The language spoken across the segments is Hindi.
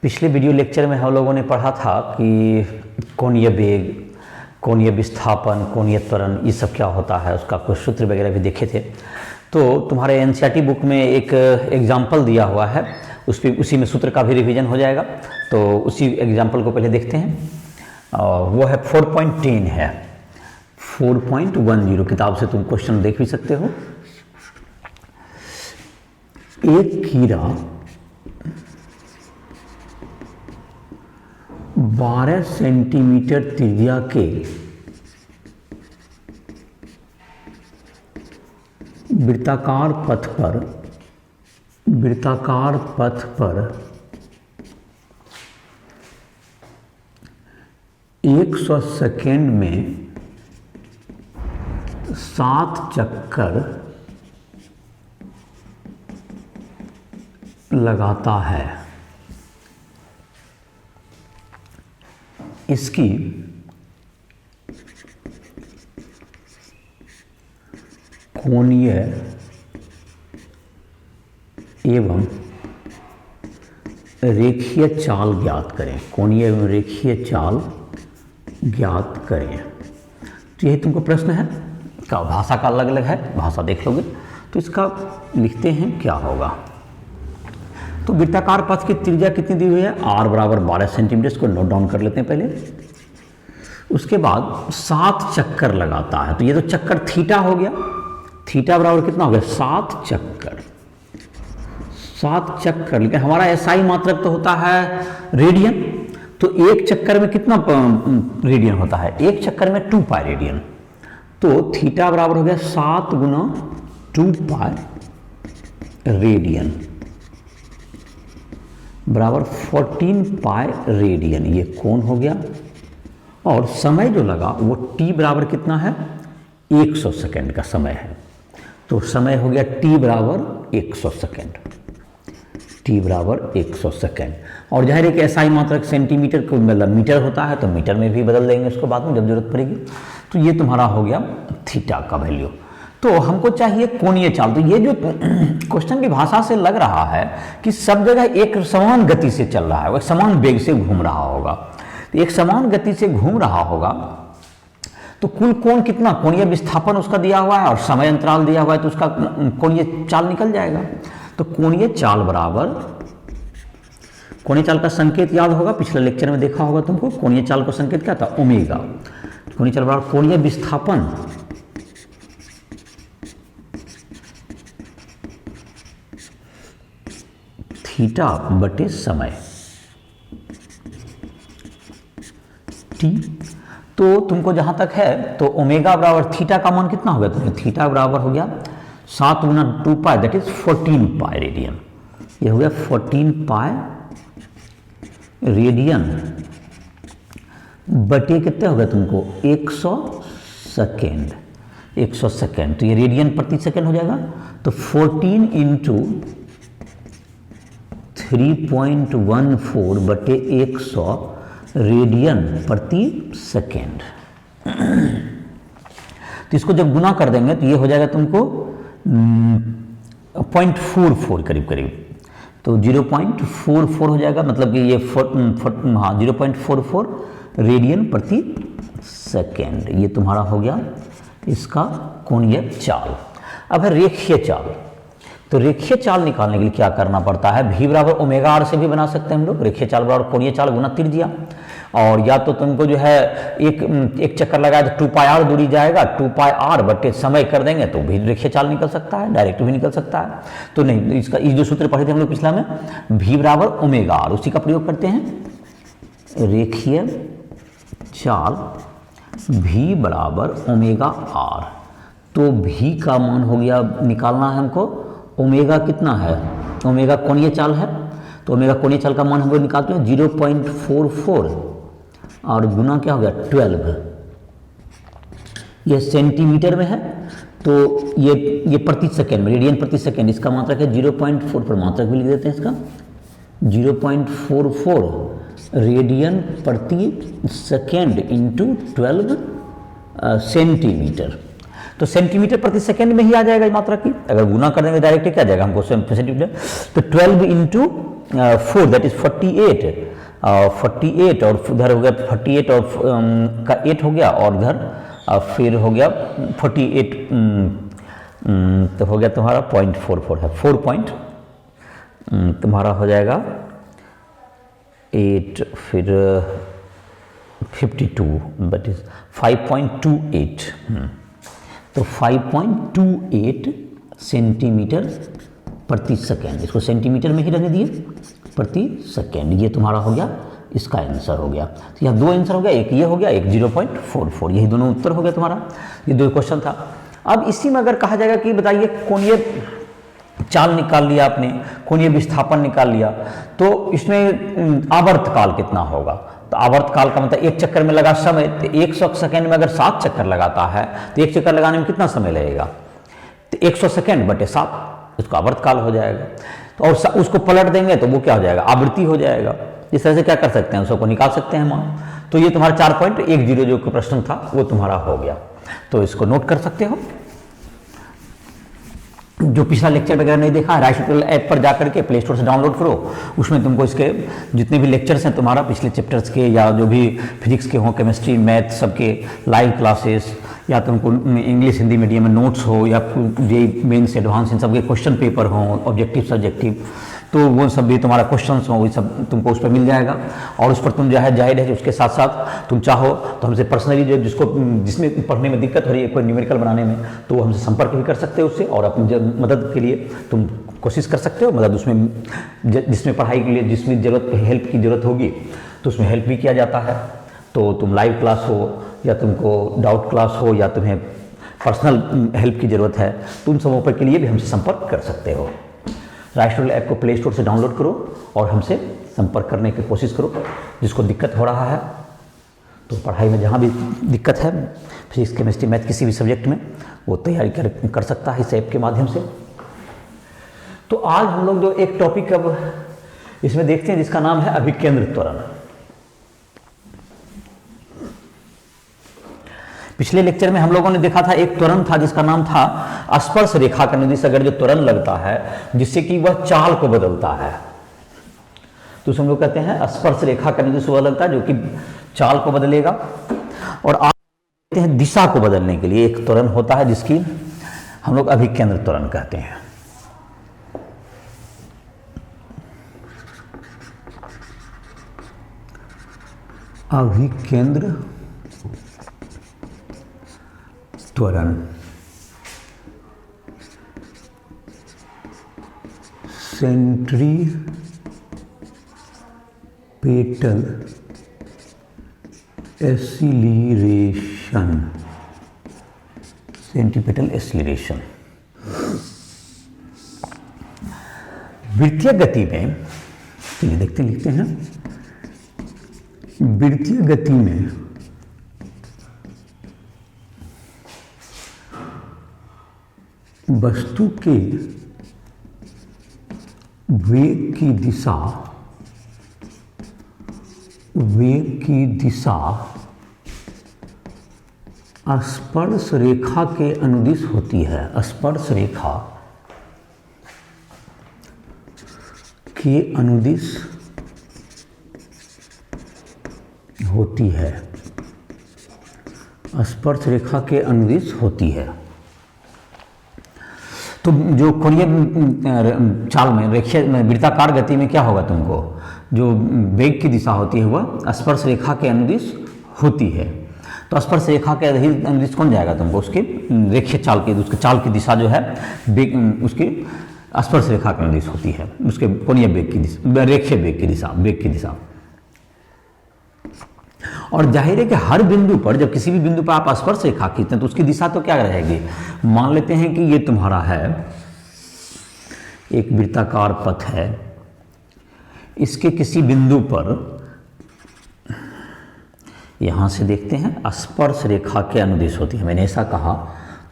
पिछले वीडियो लेक्चर में हम लोगों ने पढ़ा था कि कोणीय वेग, कोणीय विस्थापन, कोणीय त्वरण, ये सब क्या होता है, उसका कुछ सूत्र वगैरह भी देखे थे। तो तुम्हारे एनसीईआरटी बुक में एक एग्जाम्पल दिया हुआ है, उसी में सूत्र का भी रिवीजन हो जाएगा। तो उसी एग्जाम्पल को पहले देखते हैं, और वो है 4.10 है, 4.10। किताब से तुम क्वेश्चन देख भी सकते हो। एक कीड़ा 12 सेंटीमीटर त्रिज्या के वृत्ताकार पथ पर 100 सेकेंड में 7 चक्कर लगाता है। इसकी कोणीय एवं रेखीय चाल ज्ञात करें। कोणीय एवं रेखीय चाल ज्ञात करें। तो यही तुमको प्रश्न है, का भाषा का अलग अलग है, भाषा देख लोगे तो इसका लिखते हैं क्या होगा। तो वृत्ताकार पथ की त्रिज्या कितनी दी हुई है, r बराबर 12 सेंटीमीटर। इसको नोट डाउन कर लेते हैं पहले। उसके बाद 7 चक्कर लगाता है, तो ये तो चक्कर थीटा हो गया। थीटा बराबर कितना हो गया, 7 चक्कर। 7 चक्कर, लेकिन हमारा एसआई मात्रक तो होता है रेडियन। तो एक चक्कर में कितना रेडियन होता है, एक चक्कर में 2 पाई रेडियन। तो थीटा बराबर हो गया 7 गुना 2 पाई रेडियन बराबर 14 पाई रेडियन। ये कोण हो गया। और समय जो लगा वो t बराबर कितना है, 100 सेकेंड का समय है। तो समय हो गया t बराबर 100 सेकेंड। t बराबर 100 सेकेंड। और जाहिर है कि एसआई मात्रक सेंटीमीटर को मतलब मीटर होता है, तो मीटर में भी बदल देंगे उसको बाद में जब जरूरत पड़ेगी। तो ये तुम्हारा हो गया थीटा का वैल्यू। तो हमको चाहिए कोणीय चाल। तो ये जो क्वेश्चन की भाषा से लग रहा है कि सब जगह एक समान गति से चल रहा है, वो समान वेग से घूम रहा होगा। तो एक समान गति से घूम रहा होगा तो कुल कोण कितना, कोणीय विस्थापन उसका दिया हुआ है और समय अंतराल दिया हुआ है, तो उसका कोणीय चाल निकल जाएगा। तो कोणीय चाल बराबर, कोणीय चाल का संकेत याद होगा, पिछले लेक्चर में देखा होगा तुमको। कोणीय चाल का संकेत क्या था, ओमेगा। कोणीय चाल बराबर कोणीय विस्थापन थीटा बटे समय टी। तो तुमको जहां तक है तो ओमेगा बराबर थीटा का मान कितना हो गया, तो थीटा बराबर हो गया 7 गुना 2 पाई, दैट इज 14 पाई रेडियन। ये हो गया 14 पाई रेडियन बटे कितने हो गए तुमको, 100 सेकेंड। 100 सेकेंड, तो ये रेडियन प्रति सेकेंड हो जाएगा। तो 14 इंटू 3.14 बटे 100 रेडियन प्रति सेकेंड। तो इसको जब गुना कर देंगे तो ये हो जाएगा तुमको 0.44 करीब करीब। तो 0.44 हो जाएगा, मतलब कि ये 0.44 रेडियन प्रति सेकेंड। ये तुम्हारा हो गया इसका कोणीय चाल। अब है रेखीय चाल। तो रेखीय चाल निकालने के लिए क्या करना पड़ता है, v बराबर ओमेगा आर से भी बना सकते हैं हम लोग। रेखीय चाल बराबर कोणीय चाल गुना त्रिज्या। और या तो तुमको जो है एक चक्कर लगाया तो 2 पाई आर दूरी जाएगा, 2 पाई आर बटे समय कर देंगे तो भी रेखीय चाल निकल सकता है, डायरेक्ट भी निकल सकता है। तो नहीं, इसका ये जो सूत्र पढ़े थे हम लोग पिछला में, v बराबर ओमेगा आर, उसी का प्रयोग करते हैं। रेखीय चाल v बराबर ओमेगा आर। तो v का मान हो गया, निकालना है हमको ओमेगा कितना है, ओमेगा कोणीय चाल है। तो ओमेगा कोणीय चाल का मान हम लोग निकालते हैं 0.44 और गुना क्या हो गया 12। ये सेंटीमीटर में है, तो ये प्रति सेकेंड में, रेडियन प्रति सेकेंड। इसका मात्रक है 0.44, मात्रक भी लिख देते हैं इसका 0.44 रेडियन प्रति सेकेंड इंटू 12 सेंटीमीटर। तो सेंटीमीटर प्रति सेकंड में ही आ जाएगा मात्रा की। अगर गुना कर देंगे डायरेक्ट क्या आ जाएगा हमको सेंटीमीटर, तो 12 इंटू 4 दैट इज 48, 48 और उधर हो गया 48 और का 8 हो गया, और उधर फिर हो गया 48 तो हो गया तुम्हारा 0.44 है, 4 पॉइंट तुम्हारा हो जाएगा 8 फिर 52 दैट इज 5.28, तो 5.28 सेंटीमीटर प्रति सेकेंड, इसको सेंटीमीटर में ही रहने दिए, प्रति सेकेंड, ये तुम्हारा हो गया, इसका आंसर हो गया। तो यहाँ 2 आंसर हो गया, एक ये हो गया, एक 0.44, यही दोनों उत्तर हो गया तुम्हारा, ये 2 क्वेश्चन था। अब इसी में अगर कहा जाएगा कि बताइए कोणीय चाल निकाल लिया आपने, कोणीय विस्थापन निकाल लिया, तो इसमें आवर्त काल कितना होगा, तो आवर्त काल का मतलब एक चक्कर में लगा समय, तो 100 सेकेंड में अगर 7 चक्कर लगाता है तो एक चक्कर लगाने में कितना समय लगेगा, तो 100 सेकेंड बटे 7 इसको आवर्त काल हो जाएगा। तो और उसको पलट देंगे तो वो क्या हो जाएगा, आवृत्ति हो जाएगा। इस तरह से क्या कर सकते हैं, उसको निकाल सकते हैं मान। तो ये तुम्हारा 4.10 जो प्रश्न था वो तुम्हारा हो गया, तो इसको नोट कर सकते हो। जो पिछला लेक्चर वगैरह नहीं देखा है, राइस ट्यूटोरियल ऐप पर जाकर के प्ले स्टोर से डाउनलोड करो, उसमें तुमको इसके जितने भी लेक्चर्स हैं तुम्हारा पिछले चैप्टर्स के, या जो भी फिजिक्स के हों, केमिस्ट्री मैथ सबके लाइव क्लासेस, या तुमको इंग्लिश हिंदी मीडियम में नोट्स हो, या जे मेंस एडवांस इन सबके क्वेश्चन पेपर हों, ऑब्जेक्टिव सब्जेक्टिव, तो वो सब भी तुम्हारा क्वेश्चंस हो, वो सब तुमको उस पर मिल जाएगा। और उस पर तुम जो है जाहिर है उसके साथ साथ तुम चाहो तो हमसे पर्सनली जो जिसमें पढ़ने में दिक्कत हो रही है कोई न्यूमेरिकल बनाने में, तो वो हमसे संपर्क भी कर सकते हो उससे, और अपनी मदद के लिए तुम कोशिश कर सकते हो। मदद उसमें जिसमें पढ़ाई के लिए जिसमें जरूरत हेल्प की ज़रूरत होगी तो उसमें हेल्प भी किया जाता है। तो तुम लाइव क्लास हो, या तुमको डाउट क्लास हो, या तुम्हें पर्सनल हेल्प की ज़रूरत है, तो उन सबों पर के लिए भी हमसे संपर्क कर सकते हो। राइस ट्यूटोरियल ऐप को प्ले स्टोर से डाउनलोड करो और हमसे संपर्क करने की कोशिश करो। जिसको दिक्कत हो रहा है, तो पढ़ाई में जहाँ भी दिक्कत है, फिजिक्स केमिस्ट्री मैथ किसी भी सब्जेक्ट में, वो तैयारी कर सकता है इस ऐप के माध्यम से। तो आज हम लोग जो एक टॉपिक अब इसमें देखते हैं जिसका नाम है अभिकेंद्र त्वरण। पिछले लेक्चर में हम लोगों ने देखा था एक त्वरण था जिसका नाम था स्पर्श रेखा के अनुदिश अगर जो त्वरण लगता है जिससे कि वह चाल को बदलता है, तो हम लोग कहते हैं स्पर्श रेखा के अनुदिश वह लगता है जो कि चाल को बदलेगा। और आज कहते हैं दिशा को बदलने के लिए एक त्वरण होता है जिसकी हम लोग अभिकेंद्र त्वरण कहते हैं। अभिकेंद्र त्वरण सेंट्रीपेटल एक्सीलरेशन, सेंट्रीपेटल एक्सीलरेशन। वृत्तीय गति में, चलिए देखते लिखते हैं, वृत्तीय गति में वस्तु के वेग की दिशा स्पर्श रेखा के अनुदिश होती है। स्पर्श रेखा के अनुदिश होती है, स्पर्श रेखा के अनुदिश होती है। तो जो कोणीय चाल में रेखीय वृत्ताकार गति में क्या होगा, तुमको जो वेग की दिशा होती है वह स्पर्श रेखा के अनुदिश होती है। तो स्पर्श रेखा के अनुदिश कौन जाएगा तुमको, उसकी रेखीय चाल की, उसके चाल की दिशा जो है उसकी स्पर्श रेखा के अनुदिश होती है, उसके कोणीय वेग की दिशा, रेखीय वेग की दिशा। और जाहिर है कि हर बिंदु पर, जब किसी भी बिंदु पर आप स्पर्श रेखा खींचते हैं तो उसकी दिशा तो क्या रहेगी। मान लेते हैं कि ये तुम्हारा है एक वृत्ताकार पथ है, इसके किसी बिंदु पर, यहां से देखते हैं स्पर्श रेखा के अनुदिश होती है, मैंने ऐसा कहा।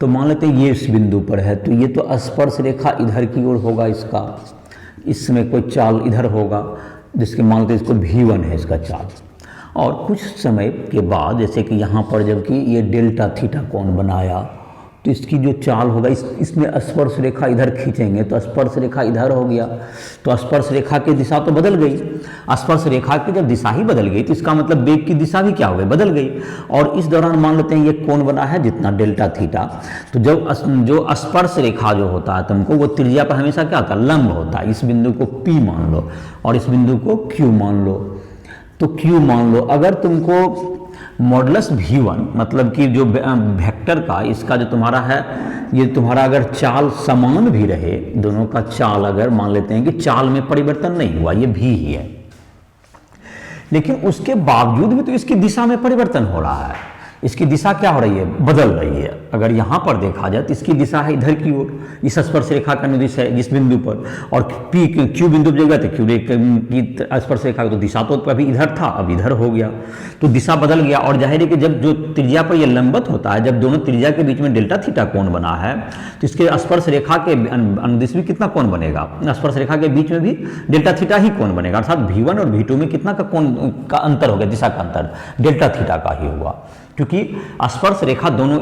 तो मान लेते हैं ये इस बिंदु पर है, तो ये तो स्पर्श रेखा इधर की ओर होगा इसका, इसमें कोई चाल इधर होगा जिसके मान लेते इसको V1 है इसका चाल। और कुछ समय के बाद, जैसे कि यहाँ पर जबकि ये डेल्टा थीटा कोण बनाया, तो इसकी जो चाल होगा, इसमें स्पर्श रेखा इधर खींचेंगे तो स्पर्श रेखा इधर हो गया, तो स्पर्श रेखा की दिशा तो बदल गई। स्पर्श रेखा की जब दिशा ही बदल गई तो इसका मतलब वेग की दिशा भी क्या हो गई, बदल गई। और इस दौरान मान लेते हैं ये कोण बना है जितना डेल्टा थीटा। तो जब जो स्पर्श रेखा जो होता है तुमको, वो त्रिज्या पर हमेशा क्या होता है, लंब होता है। इस बिंदु को P मान लो और इस बिंदु को Q मान लो। तो Q मान लो, अगर तुमको मॉडुलस V1 मतलब कि जो वेक्टर का इसका जो तुम्हारा है, ये तुम्हारा अगर चाल समान भी रहे, दोनों का चाल अगर मान लेते हैं कि चाल में परिवर्तन नहीं हुआ, ये V ही है, लेकिन उसके बावजूद भी तो इसकी दिशा में परिवर्तन हो रहा है। इसकी दिशा क्या हो रही है, बदल रही है। अगर यहाँ पर देखा जाए तो इसकी दिशा है इधर की ओर, इस स्पर्श रेखा का अनुदिश है जिस बिंदु पर, और Q बिंदु पर जगह तो Q की स्पर्श रेखा तो दिशा तो अभी इधर था, अब इधर हो गया, तो दिशा बदल गया। और जाहिर है कि जब जो त्रिज्या पर यह लंबवत होता है, जब दोनों त्रिज्या के बीच में डेल्टा थीटा कोण बना है, तो इसके स्पर्श रेखा के अनुदिश भी कितना कोण बनेगा, स्पर्श रेखा के बीच में भी डेल्टा थीटा ही कोण बनेगा। अर्थात V1 और V2 में कितना का कोण का अंतर हो गया, दिशा का अंतर डेल्टा थीटा का ही हुआ, क्योंकि स्पर्श रेखा दोनों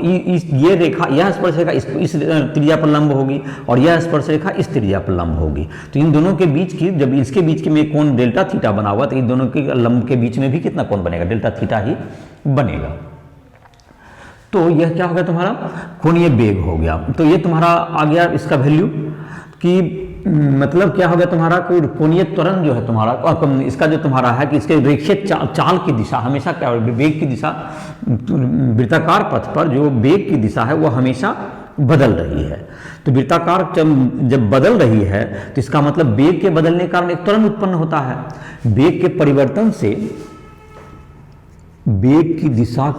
ये रेखा, यह स्पर्श रेखा इस त्रिज्या पर लंब होगी और यह स्पर्श रेखा इस त्रिज्या पर लंब होगी। तो इन दोनों के बीच की, जब इसके बीच के में कोण डेल्टा थीटा बना हुआ, तो इन दोनों के लंब के बीच में भी कितना कोण बनेगा, डेल्टा थीटा ही बनेगा। तो यह क्या हो गया तुम्हारा, कोणीय वेग हो गया। तो ये तुम्हारा आ गया इसका वैल्यू कि मतलब क्या हो गया तुम्हारा, कोणीय त्वरण जो है तुम्हारा, और इसका जो तुम्हारा है कि इसके रेखीय चाल की दिशा हमेशा क्या हो, वेग की दिशा, वृत्ताकार पथ पर जो वेग की दिशा है वो हमेशा बदल रही है। तो वृत्ताकार जब बदल रही है तो इसका मतलब वेग के बदलने के कारण एक त्वरण उत्पन्न होता है। वेग के परिवर्तन से वेग की दिशा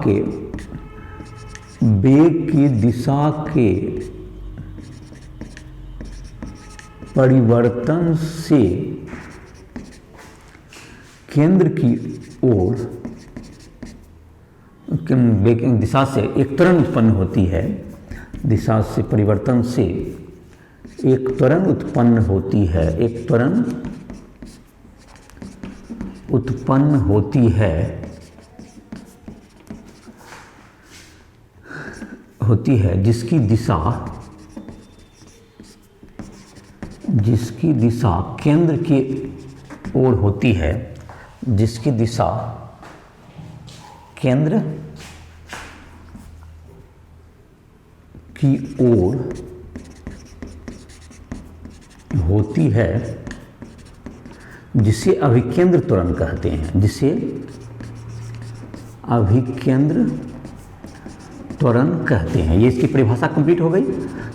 के परिवर्तन से केंद्र की ओर दिशा से एक त्वरण उत्पन्न होती है। दिशा से परिवर्तन से एक त्वरण उत्पन्न होती है, एक त्वरण उत्पन्न होती है जिसकी दिशा केंद्र की ओर होती है, जिसकी दिशा केंद्र की ओर होती है, जिसे अभिकेंद्र त्वरण कहते हैं, जिसे अभिकेंद्र त्वरण कहते हैं। ये इसकी परिभाषा कंप्लीट हो गई,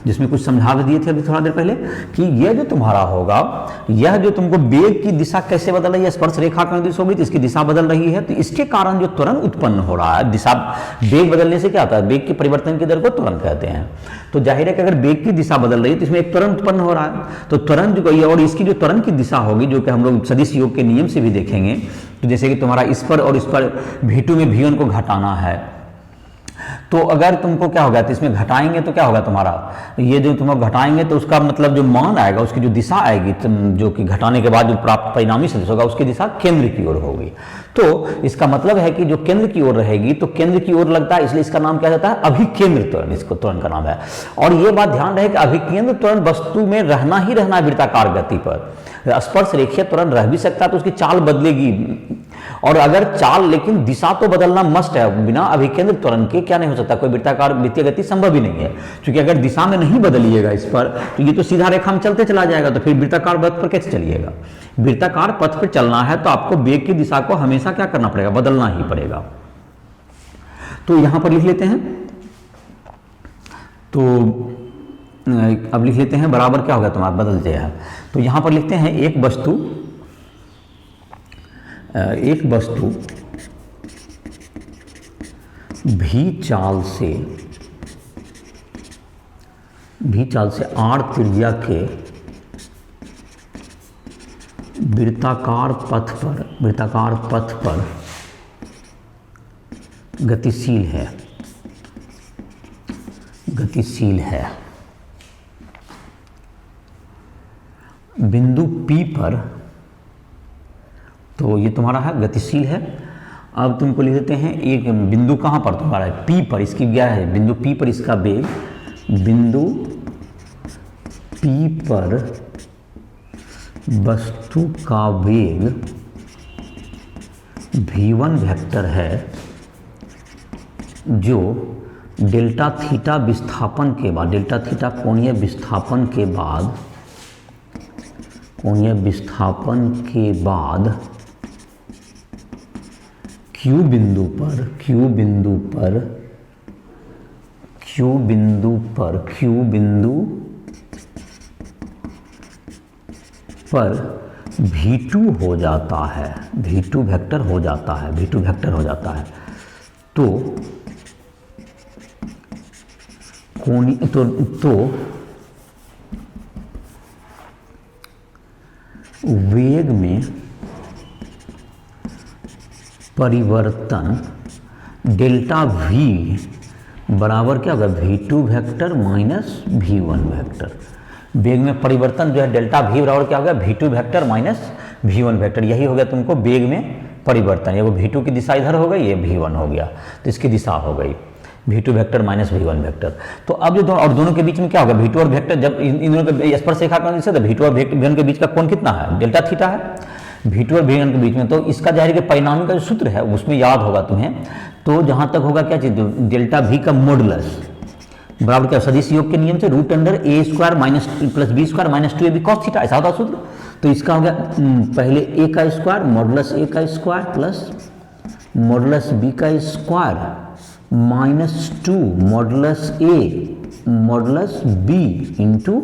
जिसमें कुछ समझा दिए थे अभी थोड़ा देर पहले कि यह जो तुम्हारा होगा, यह जो तुमको वेग की दिशा कैसे बदल रही है, स्पर्श रेखा का अनुदिश होगी तो इसकी दिशा बदल रही है, तो इसके कारण जो त्वरण उत्पन्न हो रहा है, दिशा वेग बदलने से क्या होता है, वेग के परिवर्तन की दर को त्वरण कहते हैं। तो जाहिर है कि अगर वेग की दिशा बदल रही है तो इसमें एक त्वरण उत्पन्न हो रहा है। तो त्वरण जो, और इसकी जो त्वरण की दिशा होगी, जो कि हम लोग सदिश योग के नियम से भी देखेंगे, तो जैसे कि तुम्हारा इस पर और इस पर V2 में V1 को घटाना है, तो अगर तुमको क्या होगा, तो इसमें घटाएंगे तो क्या होगा तुम्हारा, ये जो तुम घटाएंगे तो उसका मतलब जो मान आएगा, उसकी जो दिशा आएगी, जो कि घटाने के बाद जो प्राप्त परिणामी सदिश होगा, उसकी दिशा केंद्र की ओर होगी। तो इसका मतलब है कि जो केंद्र की ओर रहेगी, तो केंद्र की ओर लगता है, इसलिए इसका नाम क्या होता है, अभिकेंद्र त्वरण, इसको त्वरण का नाम है। और ये बात ध्यान रहे कि अभिकेंद्र त्वरण वस्तु में रहना ही रहना है वृत्ताकार गति पर। स्पर्श रेखीय त्वरण रह भी सकता है तो उसकी चाल बदलेगी, और अगर चाल, लेकिन दिशा तो बदलना मस्ट है, बिना अभिकेंद्र त्वरण के क्या नहीं हो सकता, कोई वृत्ताकार वृत्तीय गति संभव ही नहीं है। क्योंकि अगर दिशा में नहीं बदलिएगा इस पर, तो ये तो सीधा रेखा में चलते चला जाएगा, तो फिर वृत्ताकार पथ पर कैसे चलिएगा। वृत्ताकार पथ पर चलना है तो आपको वेग की दिशा को हमेशा क्या करना पड़ेगा, बदलना ही पड़ेगा। तो यहां पर लिख लेते हैं, तो अब लिख लेते हैं बराबर क्या होगा तुम्हारा, बदलते हैं। तो यहां पर लिखते हैं एक वस्तु भी चाल से आड़ त्रिज्या के वृत्ताकार पथ पर गतिशील है। बिंदु P पर, तो ये तुम्हारा है गतिशील है। अब तुमको लिख देते हैं एक बिंदु कहाँ पर तुम्हारा है, P पर, इसकी क्या है, बिंदु P पर इसका वेग बिंदु P पर वस्तु का वेग v1 वेक्टर है जो डेल्टा थीटा विस्थापन के बाद, डेल्टा थीटा कोणीय विस्थापन के बाद, Q बिंदु पर v2 हो जाता है, v2 वेक्टर हो जाता है। तो वेग में परिवर्तन डेल्टा v बराबर क्या होगा, v2 vector minus v1 vector. वेग में परिवर्तन जो है डेल्टा v बराबर क्या होगा, v2 vector minus v1 vector. यही हो गया तुमको वेग में परिवर्तन। ये वो v2 की दिशा इधर हो गई, ये v1 हो गया, तो इसकी दिशा हो गई v2 vector minus v1 vector. तो अब जो दोनों के बीच में क्या होगा, v2 और वेक्टर, जब इन दोनों के स्पर्श रेखा का दिशा, तो v2 और v1 के बीच का कोण कितना है, डेल्टा थीटा है v2 और v1 के बीच में। तो इसका जाहिर है परिणामी का जो सूत्र है उसमें याद होगा तुम्हें। तो जहां तक होगा क्या चीज, डेल्टा v का मॉडुलस बराबर क्या, सदिश योग के नियम से √a² minus plus b² minus 2ab cos theta, ऐसा होता सूत्र। तो इसका हो गया पहले a का स्क्वायर मॉडुलस a का स्क्वायर प्लस मॉडुलस b का square minus 2 modulus a modulus b into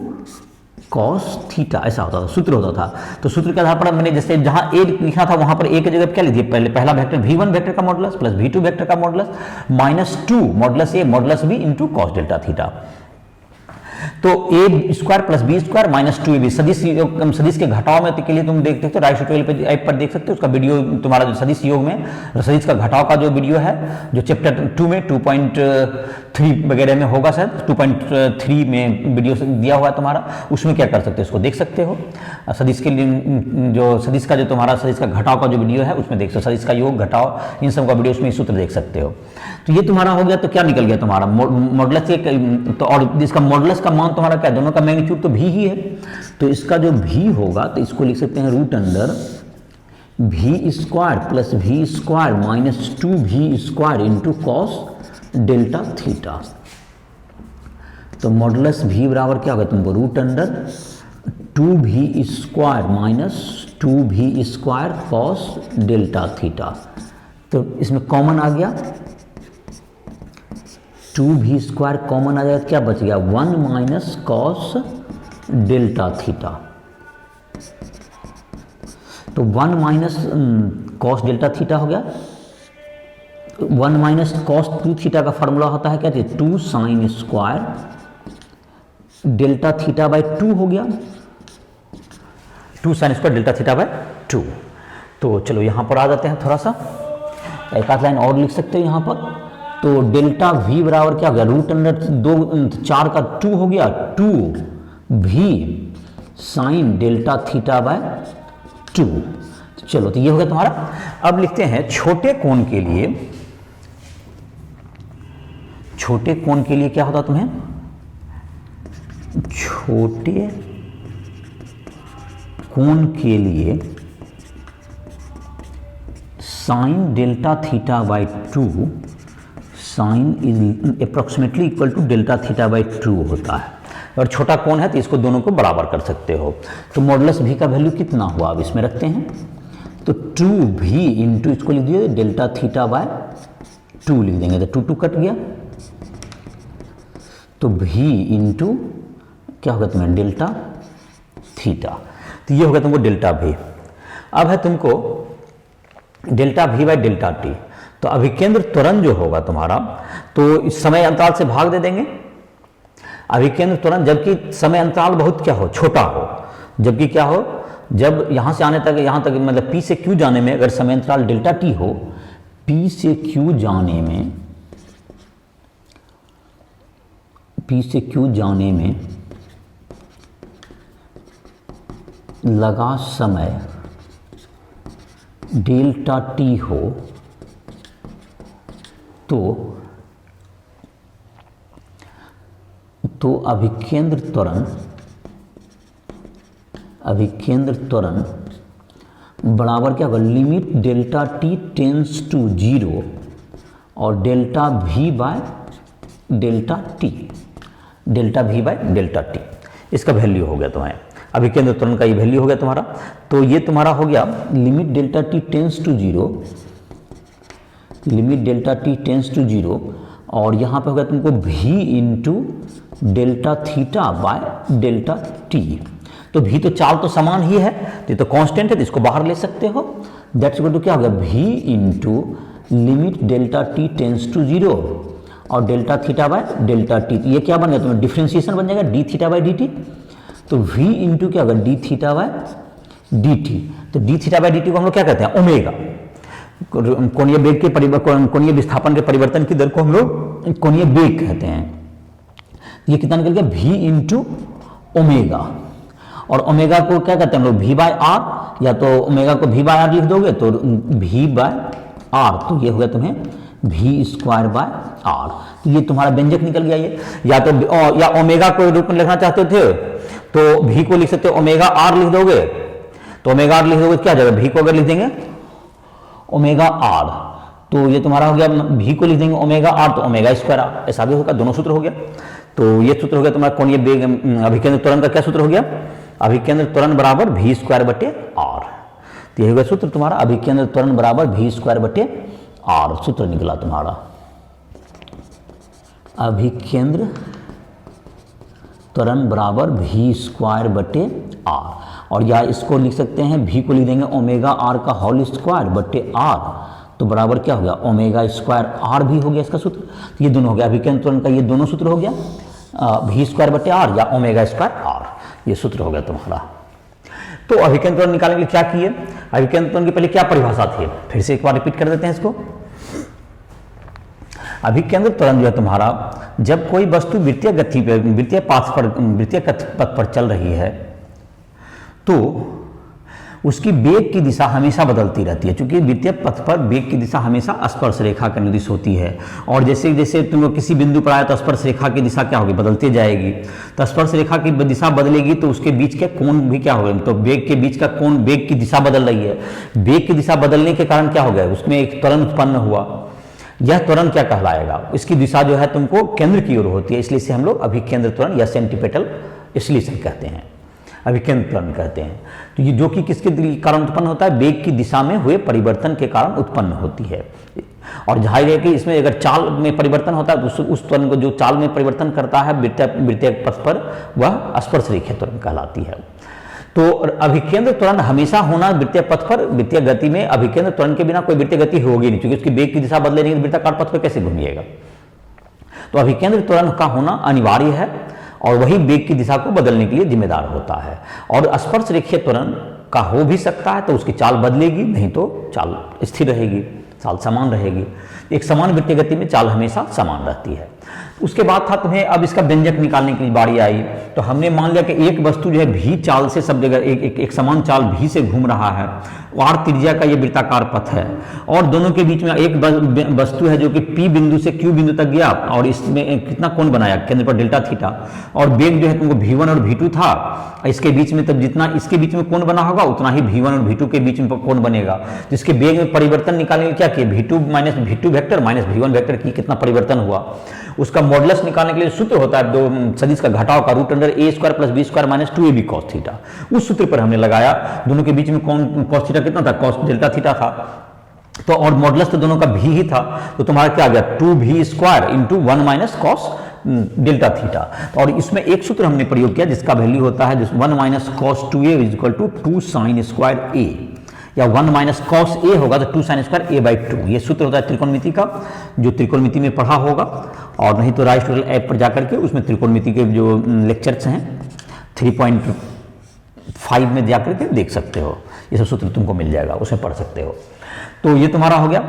cos theta, ऐसा होता था सूत्र होता था। तो सूत्र के आधार पर मैंने जैसे जहां a लिखा था वहां पर a की जगह क्या लिख दिया, पहले पहला वेक्टर v1 वेक्टर का मॉडुलस प्लस v2 वेक्टर का modulus minus 2 modulus a modulus b into cos delta theta. तो a² plus b² minus 2ab सदिश के घटाव में के लिए तुम देख सकते हो, राइट ट्यूटोरियल ऐप पर देख सकते हो। उसका वीडियो तुम्हारा जो सदिश योग में सदिश का घटाव का जो वीडियो है, जो चैप्टर 2 में 2.3 वगैरह में होगा, शायद 2.3 में वीडियो दिया हुआ है तुम्हारा, उसमें क्या कर सकते हो, उसको देख सकते हो। सदिश के लिए जो सदिश का जो तुम्हारा सदिश का घटाव का जो वीडियो है उसमें देख सकते हो, सदिश का योग घटाव इन सब का वीडियो उसमें सूत्र देख सकते हो। तो ये तुम्हारा हो गया। तो क्या निकल गया तुम्हारा मॉडुलस तो, और इसका मॉडुलस का मान तुम्हारा क्या, दोनों का मैग्नीट्यूड तो v ही है। तो इसका जो v होगा तो इसको लिख सकते हैं √v² plus v² minus 2v² into cos delta theta. तो मॉडुलस v बराबर क्या होगा तुमको, √2v² minus 2v² cos delta theta. तो इसमें कॉमन आ गया, 2v² कॉमन आ जाएगा, क्या बच गया 1 माइनस कॉस डेल्टा थीटा। तो 1 माइनस कॉस डेल्टा थीटा हो गया। 1 माइनस कॉस 2 थीटा का फॉर्मूला होता है क्या, 2 sine square delta theta by 2 हो गया, 2 sine square delta theta by 2। तो चलो यहां पर आ जाते हैं, थोड़ा सा एक आध लाइन और लिख सकते हैं यहां पर। तो डेल्टा v बराबर क्या हो गया, √2 का 2 हो गया, 2v sign delta theta by 2। चलो तो ये हो गया तुम्हारा। अब लिखते हैं छोटे कोण के लिए, छोटे कोण के लिए क्या होता तुम्हें, छोटे कोण के लिए sine delta theta by 2 sine is approximately equal to delta theta by 2 होता है। और छोटा कोण है तो इसको दोनों को बराबर कर सकते हो। तो मॉडुलस v का वैल्यू कितना हुआ, अब इसमें रखते हैं। तो 2v इंटू इसको लिख दिए डेल्टा थीटा बाय 2 लिख देंगे, तो 2 कट गया। तो v इंटू क्या होगा तुम्हें, डेल्टा थीटा। तो ये होगा तुमको डेल्टा v। अब है तुमको delta v by delta t। तो अभिकेंद्र त्वरण जो होगा तुम्हारा, तो इस समय अंतराल से भाग दे देंगे अभिकेंद्र त्वरण, जबकि समय अंतराल बहुत क्या हो, छोटा हो, जबकि क्या हो, जब यहां से आने तक, यहां तक मतलब p से q जाने में अगर समय अंतराल डेल्टा t हो, p से q जाने में, p से q जाने में लगा समय डेल्टा t हो, तो अभिकेंद्र त्वरण बराबर क्या होगा, limit delta T tends to 0 और delta v by delta t, इसका वैल्यू हो गया तुम्हारे अभिकेंद्र त्वरण का, ये वैल्यू हो गया तुम्हारा। तो ये तुम्हारा हो गया limit delta T tends to 0 और यहाँ पे हो गया तुमको v into delta theta by delta t. तो v तो चाल तो समान ही है, तो ये तो कांस्टेंट है, तो इसको बाहर ले सकते हो। दैट्स इक्वल टू क्या हो गया, v into limit delta T tends to 0 और delta theta by delta T. ये क्या बन गया तुम्हें, डिफ्रेंशिएशन बन जाएगा D theta by D T. तो v इंटू क्या होगा, D theta by D T. तो D theta by D T को हम लोग क्या कहते हैं, ओमेगा, कोणीय वेग के कोणीय विस्थापन के परिवर्तन की दर को हम लोग कोणीय वेग कहते हैं। ये कितना निकल गया, v इंटू ओमेगा, और ओमेगा को क्या कहते हैं हम लोग, v बाय आर, या तो ओमेगा को v बाय आर लिख दोगे तो v बाय आर, तो ये हो गया तुम्हें v स्क्वायर बाय आर। तो ये तुम्हारा व्यंजक निकल गया ये, या ओमेगा को रूप में लिखना चाहते थे तो v को लिख सकते हो ओमेगा आर लिख दोगे, तो ओमेगा आर लिख दोगे क्या जाएगा, v को अगर लिख देंगे ओमेगा आर, तो ये तुम्हारा हो गया, v को लिख देंगे ओमेगा आर तो ओमेगा स्क्वायर आर, ऐसा भी होगा, दोनों सूत्र हो गया। तो ये सूत्र हो गया तुम्हारा कोणीय वेग अभिकेंद्र त्वरण का क्या सूत्र हो गया, अभिकेंद्र त्वरण बराबर v स्क्वायर बटे आर। तो ये हो गया सूत्र तुम्हारा, अभिकेंद्र त्वरण बराबर v स्क्वायर बटे आर, सूत्र निकला तुम्हारा अभिकेंद्र त्वरण बराबर v स्क्वायर बटे आर। और या इसको लिख सकते हैं, v को लिख देंगे ओमेगा आर का होल स्क्वायर बटे आर, तो बराबर क्या हो गया, ओमेगा स्क्वायर आर भी हो गया इसका सूत्र। तो ये दोनों हो गया अभिकेंद्र त्वरण का, ये दोनों सूत्र हो गया, v स्क्वायर बटे आर या ओमेगा स्क्वायर आर, ये सूत्र हो गया तुम्हारा। तो अभिकेंद्र त्वरण निकालने के लिए क्या किए, अभिकेंद्र त्वरण की पहले क्या परिभाषा थी, फिर से एक बार रिपीट कर देते हैं इसको। अभिकेंद्र त्वरण जो है तुम्हारा, जब कोई वस्तु वृत्तीय गति पे वृत्तीय पथ पर चल रही है तो उसकी वेग की दिशा हमेशा बदलती रहती है, क्योंकि वृत्तीय पथ पर वेग की दिशा हमेशा स्पर्श रेखा के अनुदिश होती है। और जैसे जैसे तुम लोग किसी बिंदु पर आए तो स्पर्श रेखा की दिशा क्या होगी, बदलती जाएगी। तो स्पर्श रेखा की दिशा बदलेगी तो उसके बीच के कोण भी क्या होगा, तो वेग के बीच का कोण, वेग की दिशा बदल रही है, वेग की दिशा बदलने के कारण क्या हो गया, उसमें एक त्वरण उत्पन्न हुआ। यह त्वरण क्या कहलाएगा, इसकी दिशा जो है तुमको केंद्र की ओर होती है, इसलिए इसे हम लोग अभिकेंद्र त्वरण या सेंट्रीपेटल एक्सीलरेशन कहते हैं, अभिकेंद्र त्वरण कहते हैं। तो ये जो कि किसके कारण उत्पन्न होता है, वेग की दिशा में हुए परिवर्तन के कारण उत्पन्न होती है। और जाहिर है कि इसमें अगर चाल में परिवर्तन होता है तो उस त्वरण को जो चाल में परिवर्तन करता है वृत्तीय पथ पर, वह स्पर्श रेखीय त्वरण कहलाती है। तो अभिकेंद्र त्वरण हमेशा होना वृत्तीय पथ पर, वृत्तीय गति में अभिकेंद्र त्वरण के बिना कोई वृत्तीय गति होगी नहीं, क्योंकि उसकी वेग की दिशा बदले नहीं तो वृत्ताकार पथ पर कैसे घूमिएगा। तो अभिकेंद्र त्वरण का होना अनिवार्य है और वही वेग की दिशा को बदलने के लिए जिम्मेदार होता है। और स्पर्श रेखीय त्वरण का हो भी सकता है तो उसकी चाल बदलेगी, नहीं तो चाल स्थिर रहेगी, चाल समान रहेगी। एक समान वृत्तीय गति में चाल हमेशा समान रहती है। उसके बाद था तुम्हें अब इसका व्यंजक निकालने की बारी आई, तो हमने मान लिया कि एक वस्तु जो है भी चाल से सब जगह एक समान चाल भी से घूम रहा है, आर त्रिज्या का ये वृत्ताकार पथ है, और दोनों के बीच में एक वस्तु है जो कि पी बिंदु से क्यू बिंदु तक गया और इसमें कितना कोण बनाया, केंद्र पर डेल्टा थीटा, और वेग जो है तुमको v1 और v2 था, इसके बीच में तब जितना इसके बीच में कोण बना होगा उतना ही v1 और v2 के बीच में कोण बनेगा। जिसके वेग में परिवर्तन निकालने के क्या किए, v2 vector minus v1 vector की कितना परिवर्तन हुआ, उसका मॉडुलस निकालने के लिए सूत्र होता है दो सदिश का घटाव का √a² + b² - 2ab cos theta. उस सूत्र पर हमने लगाया, दोनों के बीच में कौन cos थीटा कितना था, cos डेल्टा थीटा था, तो और मॉडुलस तो दोनों का भी ही था, तो तुम्हारा क्या आ गया 2v² × 1 - cos डेल्टा थीटा। और इसमें एक सूत्र हमने प्रयोग किया जिसका वैल्यू होता है 1 - cos 2a = 2 sin² a, या 1 - cos a होगा तो 2 sin² a/2। ये सूत्र होता है त्रिकोणमिति का, जो त्रिकोणमिति में पढ़ा होगा, और नहीं तो राइस ट्यूटोरियल ऐप पर जाकर के उसमें त्रिकोणमिति के जो लेक्चर्स हैं 3.5 में जाकर के देख सकते हो, ये सब सूत्र तुमको मिल जाएगा, उसमें पढ़ सकते हो। तो ये तुम्हारा हो गया,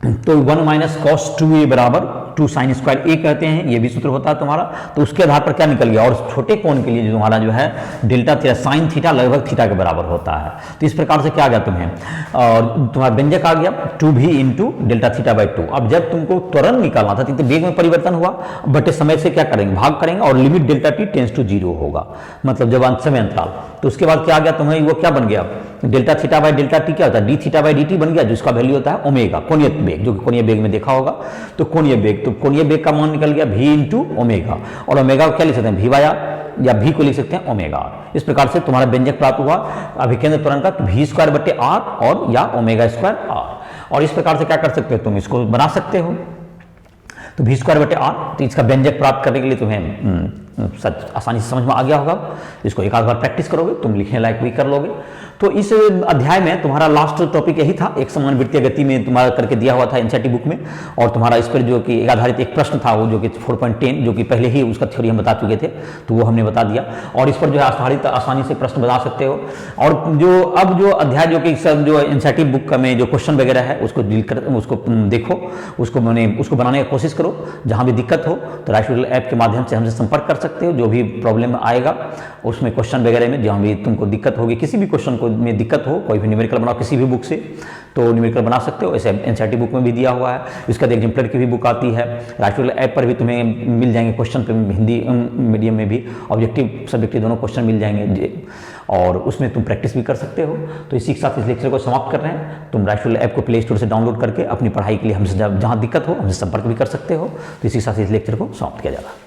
तो 1 - cos 2a बराबर 2 sin स्क्वायर ए कहते हैं, ये भी सूत्र होता है तुम्हारा। तो उसके आधार पर क्या निकल गया, और छोटे कोण के लिए जो तुम्हारा जो है डेल्टा थीटा साइन थीटा लगभग थीटा के बराबर होता है। तो इस प्रकार से क्या आ गया तुम्हें, और तुम्हारा व्यंजक आ गया 2v into delta theta by 2। अब जब तुमको त्वरण निकालना था तो वेग में परिवर्तन हुआ, बटे समय से क्या करेंगे, भाग करेंगे, और limit delta T tends to 0 होगा, मतलब जब समय अंतराल। तो उसके बाद क्या आ गया तुम्हें, वो क्या बन गया, delta theta by delta T क्या होता है, D theta by D T बन गया, जिसका वैल्यू होता है ओमेगा, कोणीय वेग, जो कि कोणीय वेग में देखा होगा। तो कोणीय वेग का मान निकल गया v इंटू ओमेगा, और ओमेगा को क्या लिख सकते हैं, v या v को लिख सकते हैं ओमेगा। इस प्रकार से तुम्हारा व्यंजक प्राप्त हुआ अभिकेंद्र त्वरण का, v स्क्वायर बटे r और या ओमेगा स्क्वायर r। और इस प्रकार से क्या कर सकते हो, तुम इसको बना सकते हो। तो v स्क्वायर बटे r, तो इसका व्यंजक प्राप्त करने के लिए तुम्हें आसानी से समझ में आ गया होगा। इसको एक आध बार प्रैक्टिस करोगे, तुम लिखने लायक भी कर लोगे। तो इस अध्याय में तुम्हारा लास्ट टॉपिक यही था, एक समान वृत्तीय गति में तुम्हारा करके दिया हुआ था एनसीईआरटी बुक में, और तुम्हारा इस पर जो कि आधारित एक प्रश्न था वो जो कि 4.10, जो कि पहले ही उसका थ्योरी हम बता चुके थे, तो वो हमने बता दिया। और इस पर जो है आधारित आसानी से प्रश्न बता सकते हो। और जो अब जो अध्याय जो कि सब जो एनसीईआरटी बुक में जो क्वेश्चन वगैरह है उसको डील कर, उसको देखो, उसको बनाने की कोशिश करो। जहाँ भी दिक्कत हो तो राइट ट्यूटोरियल ऐप के माध्यम से हमसे संपर्क कर सकते हो। जो भी प्रॉब्लम आएगा उसमें क्वेश्चन वगैरह में जहाँ भी तुमको दिक्कत होगी, किसी भी क्वेश्चन को में दिक्कत हो, कोई भी न्यूमेरिकल बनाओ किसी भी बुक से, तो न्यूमेरिकल बना सकते हो। ऐसे एनसीईआरटी बुक में भी दिया हुआ है, इसका एग्जाम्पलर की भी बुक आती है। राइट ट्यूटोरियल ऐप पर भी तुम्हें मिल जाएंगे क्वेश्चन, पे हिंदी मीडियम में भी ऑब्जेक्टिव सब्जेक्टिव दोनों क्वेश्चन मिल जाएंगे, और उसमें तुम प्रैक्टिस भी कर सकते हो। तो इसी के साथ इस लेक्चर को समाप्त कर रहे हैं। तुम राइट ट्यूटोरियल ऐप को प्ले स्टोर से डाउनलोड करके अपनी पढ़ाई के लिए हमसे जहाँ दिक्कत हो हमसे संपर्क भी कर सकते हो। तो इसी के साथ इस लेक्चर को समाप्त किया जा रहा है।